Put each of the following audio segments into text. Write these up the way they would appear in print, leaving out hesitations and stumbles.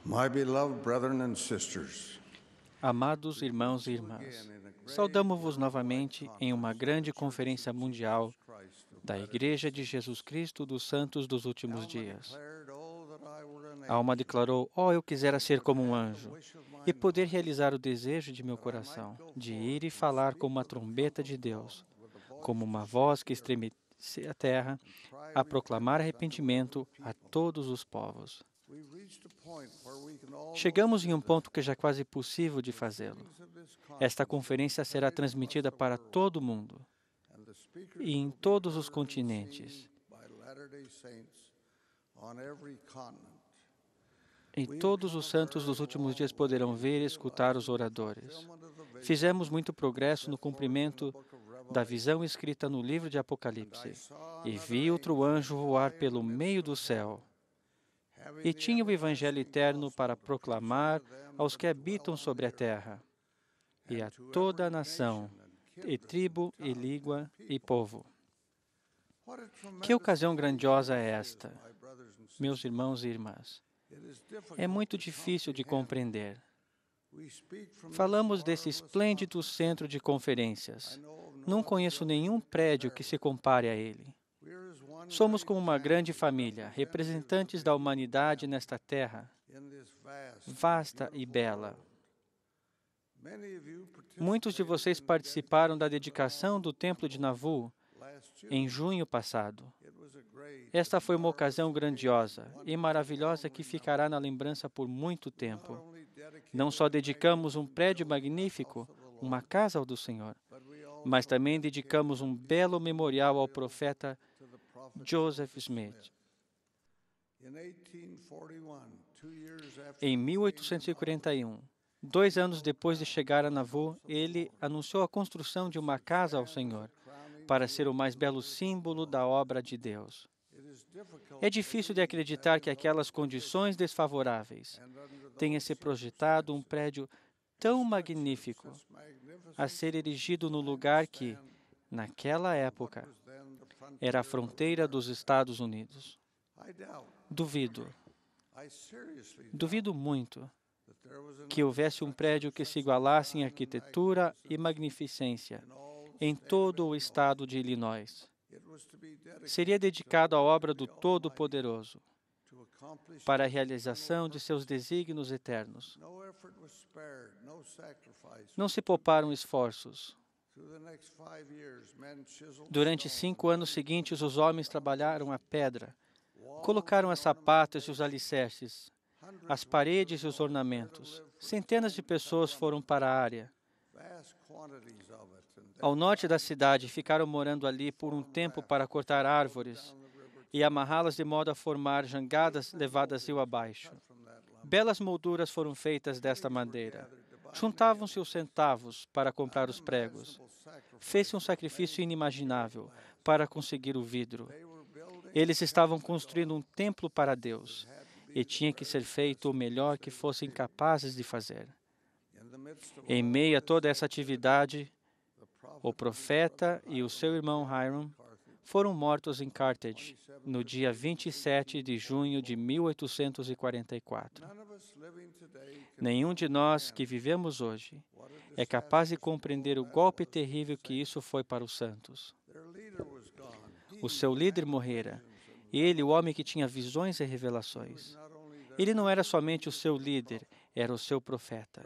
My beloved brethren and sisters, Amados irmãos e irmãs, saudamo-vos novamente em uma grande conferência mundial da Igreja de Jesus Cristo dos Santos dos Últimos Dias. A alma declarou: eu quisera ser como um anjo e poder realizar o desejo de meu coração, de ir e falar como uma trombeta de Deus, como uma voz que estremece a terra, a proclamar arrependimento a todos os povos. Chegamos em um ponto que já é quase possível de fazê-lo. Esta conferência será transmitida para todo o mundo e em todos os continentes. E todos os santos dos últimos dias poderão ver e escutar os oradores. Fizemos muito progresso no cumprimento da visão escrita no livro de Apocalipse. E vi outro anjo voar pelo meio do céu. E tinha o Evangelho eterno para proclamar aos que habitam sobre a terra, e a toda a nação, e tribo, e língua, e povo. Que ocasião grandiosa é esta, meus irmãos e irmãs? É muito difícil de compreender. Falamos desse esplêndido centro de conferências. Não conheço nenhum prédio que se compare a ele. Somos como uma grande família, representantes da humanidade nesta terra, vasta e bela. Muitos de vocês participaram da dedicação do Templo de Nauvoo em junho passado. Esta foi uma ocasião grandiosa e maravilhosa que ficará na lembrança por muito tempo. Não só dedicamos um prédio magnífico, uma casa ao do Senhor, mas também dedicamos um belo memorial ao profeta Joseph Smith. Em 1841, 2 anos depois de chegar a Nauvoo, ele anunciou a construção de uma casa ao Senhor, para ser o mais belo símbolo da obra de Deus. É difícil de acreditar que aquelas condições desfavoráveis tenha se projetado um prédio tão magnífico a ser erigido no lugar que, naquela época, era a fronteira dos Estados Unidos. Duvido muito que houvesse um prédio que se igualasse em arquitetura e magnificência em todo o estado de Illinois. Seria dedicado à obra do Todo-Poderoso, para a realização de seus desígnios eternos. Não se pouparam esforços. Durante 5 anos seguintes, os homens trabalharam a pedra, colocaram as sapatas e os alicerces, as paredes e os ornamentos. Centenas de pessoas foram para a área. Ao norte da cidade, ficaram morando ali por um tempo para cortar árvores e amarrá-las de modo a formar jangadas levadas rio abaixo. Belas molduras foram feitas desta madeira. Juntavam-se os centavos para comprar os pregos. Fez-se um sacrifício inimaginável para conseguir o vidro. Eles estavam construindo um templo para Deus e tinha que ser feito o melhor que fossem capazes de fazer. Em meio a toda essa atividade, o profeta e o seu irmão Hiram foram mortos em Carthage, no dia 27 de junho de 1844. Nenhum de nós que vivemos hoje é capaz de compreender o golpe terrível que isso foi para os santos. O seu líder morrera, e ele, o homem que tinha visões e revelações. Ele não era somente o seu líder, era o seu profeta.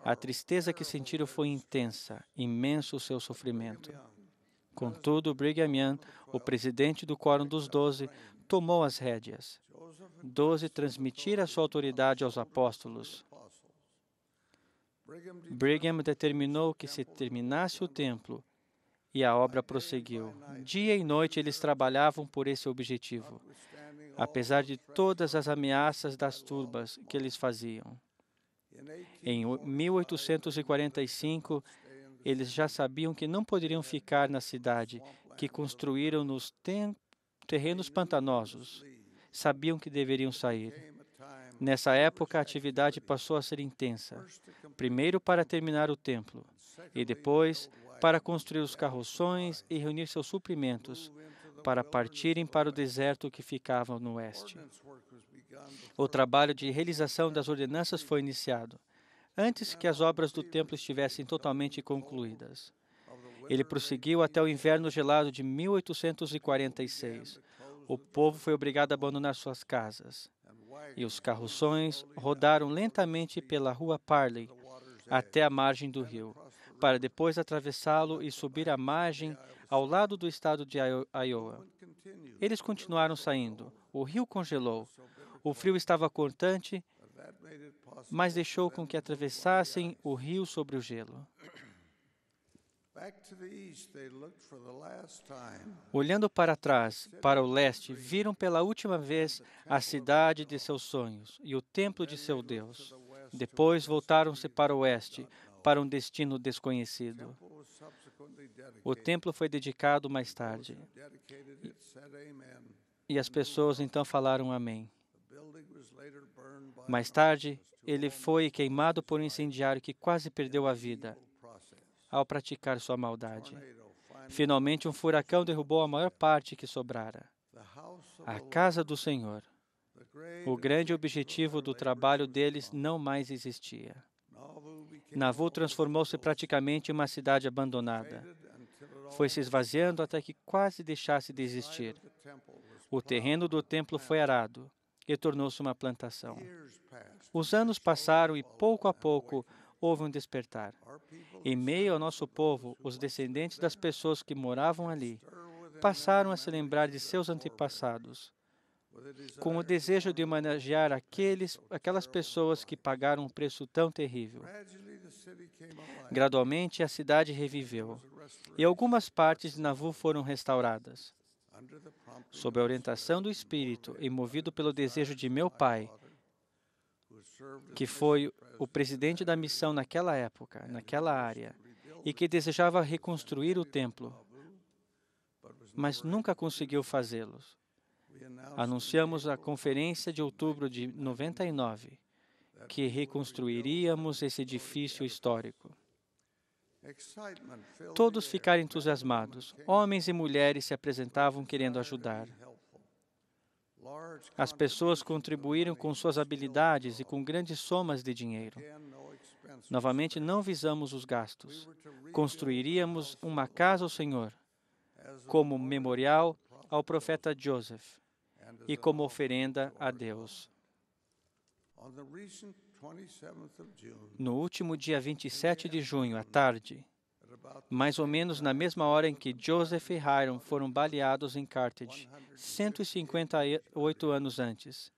A tristeza que sentiram foi intensa, imenso o seu sofrimento. Contudo, Brigham Young, o presidente do Quórum dos 12, tomou as rédeas. 12 transmitira sua autoridade aos apóstolos. Brigham determinou que se terminasse o templo e a obra prosseguiu. Dia e noite eles trabalhavam por esse objetivo, apesar de todas as ameaças das turbas que eles faziam. Em 1845, eles já sabiam que não poderiam ficar na cidade, que construíram nos terrenos pantanosos. Sabiam que deveriam sair. Nessa época, a atividade passou a ser intensa. Primeiro para terminar o templo, e depois para construir os carroções e reunir seus suprimentos, para partirem para o deserto que ficava no oeste. O trabalho de realização das ordenanças foi iniciado, antes que as obras do templo estivessem totalmente concluídas. Ele prosseguiu até o inverno gelado de 1846. O povo foi obrigado a abandonar suas casas, e os carroções rodaram lentamente pela rua Parley até a margem do rio, para depois atravessá-lo e subir a margem ao lado do estado de Iowa. Eles continuaram saindo. O rio congelou. O frio estava cortante, mas deixou com que atravessassem o rio sobre o gelo. Olhando para trás, para o leste, viram pela última vez a cidade de seus sonhos e o templo de seu Deus. Depois voltaram-se para o oeste, para um destino desconhecido. O templo foi dedicado mais tarde. E as pessoas então falaram amém. Mais tarde, ele foi queimado por um incendiário que quase perdeu a vida ao praticar sua maldade. Finalmente, um furacão derrubou a maior parte que sobrara. A casa do Senhor. O grande objetivo do trabalho deles não mais existia. Nauvoo transformou-se praticamente em uma cidade abandonada. Foi se esvaziando até que quase deixasse de existir. O terreno do templo foi arado e tornou-se uma plantação. Os anos passaram e, pouco a pouco, houve um despertar. Em meio ao nosso povo, os descendentes das pessoas que moravam ali passaram a se lembrar de seus antepassados, com o desejo de homenagear aquelas pessoas que pagaram um preço tão terrível. Gradualmente, a cidade reviveu, e algumas partes de Nauvoo foram restauradas. Sob a orientação do Espírito e movido pelo desejo de meu pai, que foi o presidente da missão naquela época, naquela área, e que desejava reconstruir o templo, mas nunca conseguiu fazê-lo. Anunciamos à conferência de outubro de 99 que reconstruiríamos esse edifício histórico. Todos ficaram entusiasmados. Homens e mulheres se apresentavam querendo ajudar. As pessoas contribuíram com suas habilidades e com grandes somas de dinheiro. Novamente, não visamos os gastos. Construiríamos uma casa ao Senhor, como memorial ao profeta Joseph e como oferenda a Deus. No último dia 27 de junho, à tarde, mais ou menos na mesma hora em que Joseph e Hiram foram baleados em Carthage, 158 anos antes,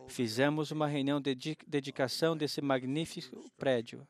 fizemos uma reunião de dedicação desse magnífico prédio.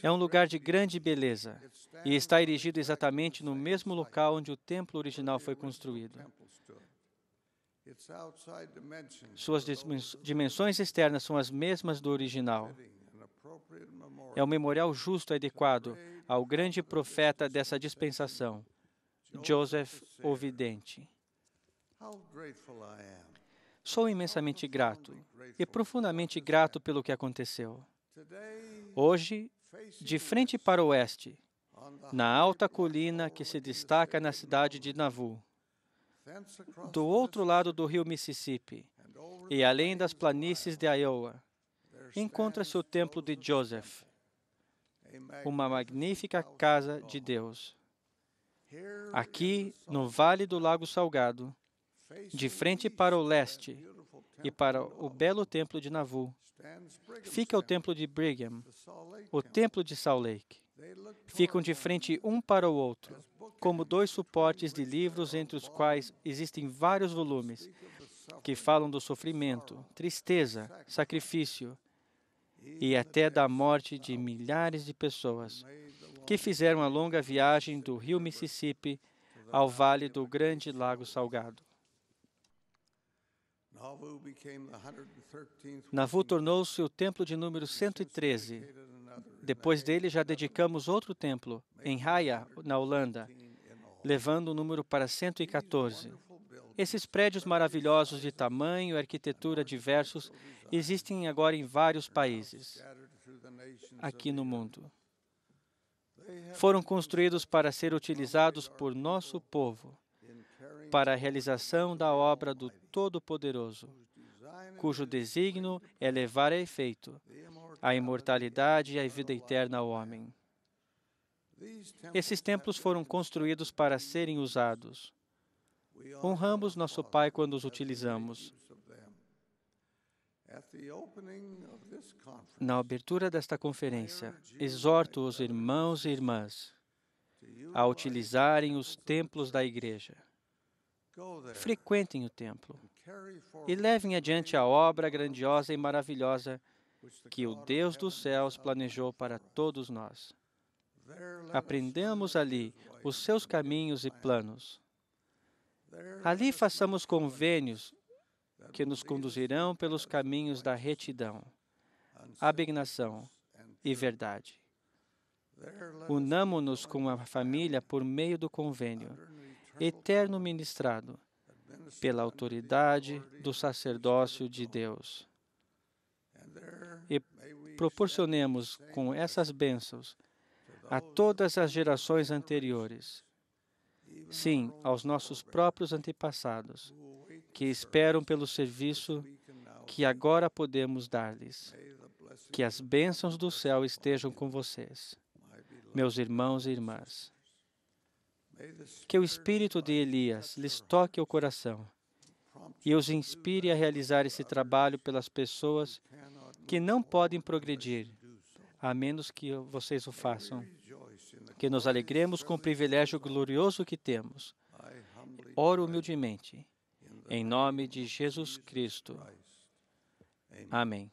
É um lugar de grande beleza e está erigido exatamente no mesmo local onde o templo original foi construído. Suas dimensões externas são as mesmas do original. É um memorial justo e adequado ao grande profeta dessa dispensação, Joseph o Vidente. Sou imensamente grato e profundamente grato pelo que aconteceu. Hoje, de frente para o oeste, na alta colina que se destaca na cidade de Nauvoo, do outro lado do rio Mississippi e além das planícies de Iowa, encontra-se o templo de Joseph, uma magnífica casa de Deus. Aqui, no Vale do Lago Salgado, de frente para o leste e para o belo templo de Nauvoo, fica o templo de Brigham, o templo de Salt Lake. Ficam de frente um para o outro, como dois suportes de livros entre os quais existem vários volumes que falam do sofrimento, tristeza, sacrifício e até da morte de milhares de pessoas que fizeram a longa viagem do rio Mississippi ao vale do grande lago Salgado. Nauvoo tornou-se o templo de número 113. Depois dele, já dedicamos outro templo, em Haia, na Holanda, levando o número para 114. Esses prédios maravilhosos de tamanho e arquitetura diversos existem agora em vários países aqui no mundo. Foram construídos para ser utilizados por nosso povo para a realização da obra do Todo-Poderoso, cujo desígnio é levar a efeito a imortalidade e a vida eterna ao homem. Esses templos foram construídos para serem usados. Honramos nosso Pai quando os utilizamos. Na abertura desta conferência, exorto os irmãos e irmãs a utilizarem os templos da igreja. Frequentem o templo e levem adiante a obra grandiosa e maravilhosa que o Deus dos céus planejou para todos nós. Aprendamos ali os seus caminhos e planos. Ali façamos convênios que nos conduzirão pelos caminhos da retidão, abnegação e verdade. Unamo-nos com a família por meio do convênio, eterno ministrado, pela autoridade do sacerdócio de Deus. E proporcionemos com essas bênçãos a todas as gerações anteriores, sim, aos nossos próprios antepassados, que esperam pelo serviço que agora podemos dar-lhes. Que as bênçãos do céu estejam com vocês, meus irmãos e irmãs. Que o espírito de Elias lhes toque o coração e os inspire a realizar esse trabalho pelas pessoas que não podem progredir, a menos que vocês o façam. Que nos alegremos com o privilégio glorioso que temos. Oro humildemente, em nome de Jesus Cristo. Amém.